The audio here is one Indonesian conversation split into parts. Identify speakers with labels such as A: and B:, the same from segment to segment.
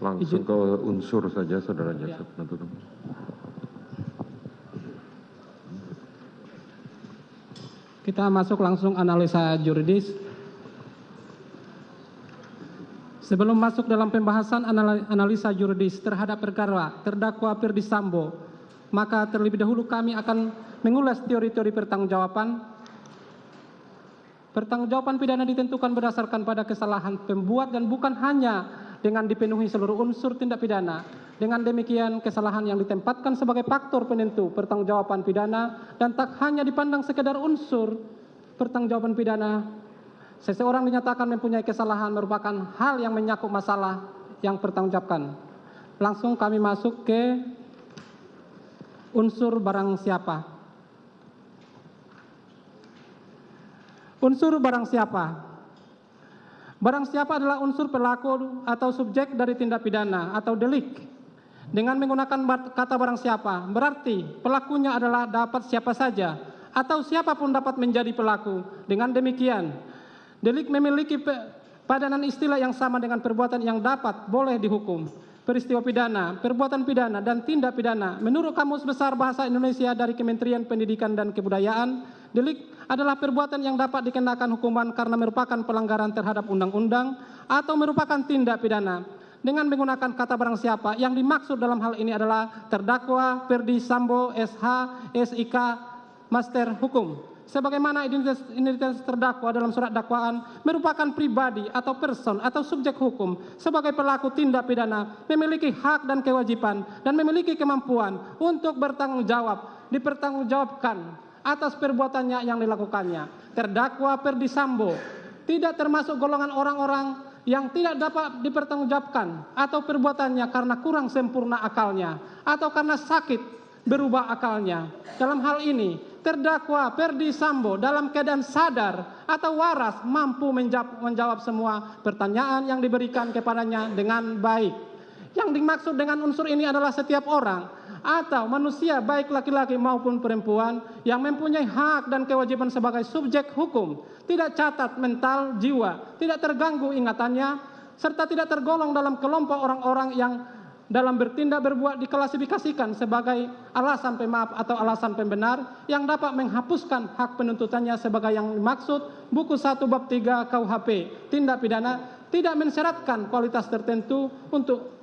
A: Langsung ke unsur saja, Saudara Jaksa Penuntut Umum.
B: Kita masuk langsung analisa juridis. Sebelum masuk dalam pembahasan analisa juridis terhadap perkara terdakwa Ferdy Sambo, maka terlebih dahulu kami akan mengulas teori-teori pertanggungjawaban. Pertanggungjawaban pidana ditentukan berdasarkan pada kesalahan pembuat dan bukan hanya dengan dipenuhi seluruh unsur tindak pidana. Dengan demikian, kesalahan yang ditempatkan sebagai faktor penentu pertanggungjawaban pidana dan tak hanya dipandang sekedar unsur pertanggungjawaban pidana. Seseorang dinyatakan mempunyai kesalahan merupakan hal yang menyakup masalah yang pertanggungjawabkan. Langsung kami masuk ke unsur barang siapa. Unsur barang siapa. Barang siapa adalah unsur pelaku atau subjek dari tindak pidana atau delik. Dengan menggunakan kata barang siapa, berarti pelakunya adalah dapat siapa saja atau siapapun dapat menjadi pelaku. Dengan demikian, delik memiliki padanan istilah yang sama dengan perbuatan yang dapat boleh dihukum. Peristiwa pidana, perbuatan pidana, dan tindak pidana. Menurut Kamus Besar Bahasa Indonesia dari Kementerian Pendidikan dan Kebudayaan, delik adalah perbuatan yang dapat dikenakan hukuman karena merupakan pelanggaran terhadap undang-undang atau merupakan tindak pidana. Dengan menggunakan kata barang siapa, yang dimaksud dalam hal ini adalah terdakwa Ferdy Sambo SH SIK Master Hukum. Sebagaimana identitas terdakwa dalam surat dakwaan merupakan pribadi atau person atau subjek hukum sebagai pelaku tindak pidana, memiliki hak dan kewajiban dan memiliki kemampuan untuk bertanggung jawab, dipertanggungjawabkan atas perbuatannya yang dilakukannya. Terdakwa Ferdy Sambo tidak termasuk golongan orang-orang yang tidak dapat dipertanggungjawabkan atau perbuatannya karena kurang sempurna akalnya atau karena sakit berubah akalnya. Dalam hal ini, terdakwa Ferdy Sambo dalam keadaan sadar atau waras mampu menjawab semua pertanyaan yang diberikan kepadanya dengan baik. Yang dimaksud dengan unsur ini adalah setiap orang atau manusia baik laki-laki maupun perempuan yang mempunyai hak dan kewajiban sebagai subjek hukum, tidak catat mental jiwa, tidak terganggu ingatannya, serta tidak tergolong dalam kelompok orang-orang yang dalam bertindak berbuat diklasifikasikan sebagai alasan pemaaf atau alasan pembenar yang dapat menghapuskan hak penuntutannya sebagai yang dimaksud buku 1 bab 3 KUHP tindak pidana, tidak mensyaratkan kualitas tertentu untuk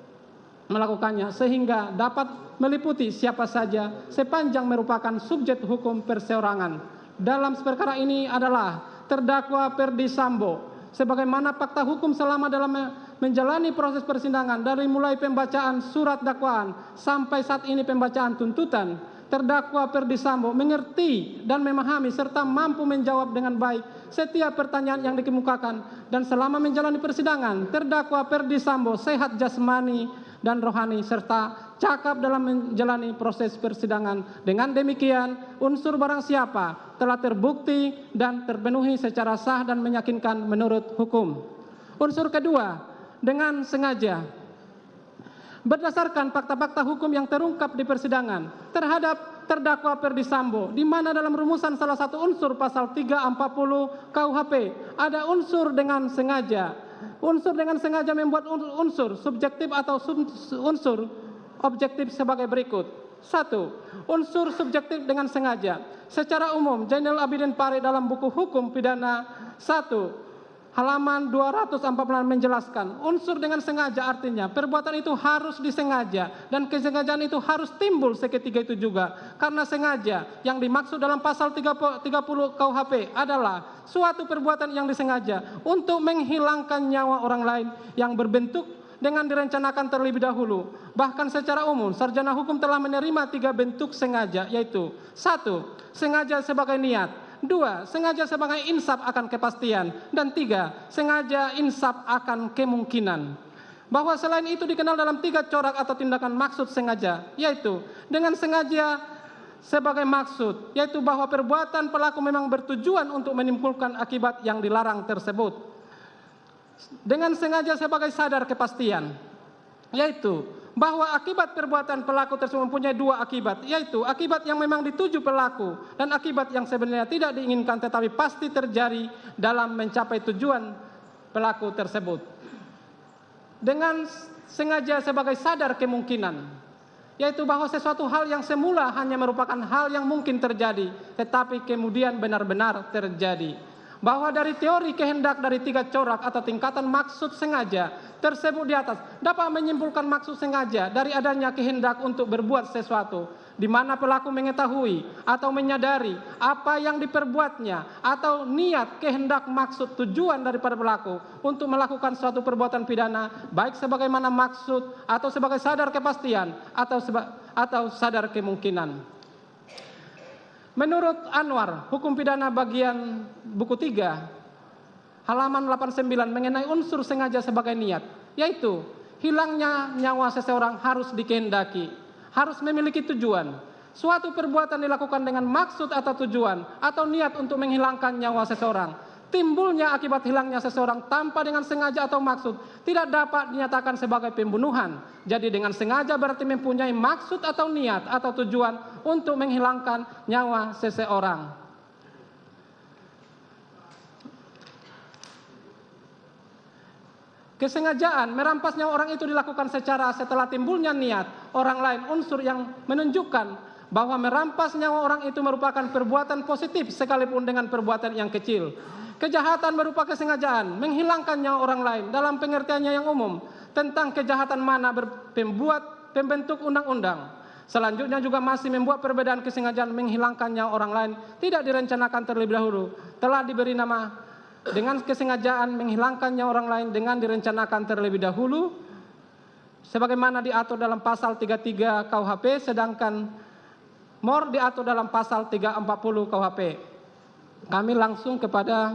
B: melakukannya sehingga dapat meliputi siapa saja sepanjang merupakan subjek hukum perseorangan. Dalam perkara ini adalah terdakwa Ferdy Sambo sebagaimana fakta hukum selama dalam menjalani proses persidangan dari mulai pembacaan surat dakwaan sampai saat ini pembacaan tuntutan. Terdakwa Ferdy Sambo mengerti dan memahami serta mampu menjawab dengan baik setiap pertanyaan yang dikemukakan, dan selama menjalani persidangan terdakwa Ferdy Sambo sehat jasmani dan rohani serta cakap dalam menjalani proses persidangan. Dengan demikian, unsur barang siapa telah terbukti dan terpenuhi secara sah dan meyakinkan menurut hukum. Unsur kedua, dengan sengaja. Berdasarkan fakta-fakta hukum yang terungkap di persidangan terhadap terdakwa Ferdy Sambo, di mana dalam rumusan salah satu unsur pasal 340 KUHP ada unsur dengan sengaja. Unsur dengan sengaja membuat unsur subjektif atau unsur objektif sebagai berikut. 1. Unsur subjektif dengan sengaja. Secara umum, Zainal Abidin Pare dalam buku hukum pidana 1 halaman 246 menjelaskan, unsur dengan sengaja artinya perbuatan itu harus disengaja dan kesengajaan itu harus timbul seketika itu juga. Karena sengaja yang dimaksud dalam pasal 30 KUHP adalah suatu perbuatan yang disengaja untuk menghilangkan nyawa orang lain yang berbentuk dengan direncanakan terlebih dahulu. Bahkan secara umum, sarjana hukum telah menerima 3 bentuk sengaja, yaitu 1. Sengaja sebagai niat, 2. Sengaja sebagai insaf akan kepastian, dan 3. Sengaja insaf akan kemungkinan. Bahwa selain itu dikenal dalam 3 corak atau tindakan maksud sengaja, yaitu dengan sengaja sebagai maksud, yaitu bahwa perbuatan pelaku memang bertujuan untuk menimbulkan akibat yang dilarang tersebut. Dengan sengaja sebagai sadar kepastian, yaitu bahwa akibat perbuatan pelaku tersebut mempunyai 2 akibat, yaitu akibat yang memang dituju pelaku dan akibat yang sebenarnya tidak diinginkan tetapi pasti terjadi dalam mencapai tujuan pelaku tersebut. dengan sengaja sebagai sadar kemungkinan, yaitu bahwa sesuatu hal yang semula hanya merupakan hal yang mungkin terjadi, tetapi kemudian benar-benar terjadi. Bahwa dari teori kehendak dari 3 corak atau tingkatan maksud sengaja tersebut di atas dapat menyimpulkan maksud sengaja dari adanya kehendak untuk berbuat sesuatu, di mana pelaku mengetahui atau menyadari apa yang diperbuatnya, atau niat, kehendak, maksud, tujuan daripada pelaku untuk melakukan suatu perbuatan pidana, baik sebagaimana maksud atau sebagai sadar kepastian atau sadar kemungkinan. Menurut Anwar, hukum pidana bagian buku 3, halaman 89 mengenai unsur sengaja sebagai niat, yaitu hilangnya nyawa seseorang harus dikehendaki, harus memiliki tujuan. Suatu perbuatan dilakukan dengan maksud atau tujuan atau niat untuk menghilangkan nyawa seseorang. Timbulnya akibat hilangnya seseorang tanpa dengan sengaja atau maksud tidak dapat dinyatakan sebagai pembunuhan. Jadi dengan sengaja berarti mempunyai maksud atau niat atau tujuan untuk menghilangkan nyawa seseorang. Kesengajaan merampas nyawa orang itu dilakukan setelah timbulnya niat orang lain, unsur yang menunjukkan bahwa merampas nyawa orang itu merupakan perbuatan positif sekalipun dengan perbuatan yang kecil. Kejahatan berupa kesengajaan menghilangkan nyawa orang lain dalam pengertiannya yang umum tentang kejahatan mana pembentuk undang-undang. Selanjutnya juga masih membuat perbedaan kesengajaan menghilangkan nyawa orang lain tidak direncanakan terlebih dahulu. Telah diberi nama dengan kesengajaan menghilangkan nyawa orang lain dengan direncanakan terlebih dahulu, sebagaimana diatur dalam pasal 33 KUHP, sedangkan MOR diatur dalam pasal 340 KUHP. Kami langsung kepada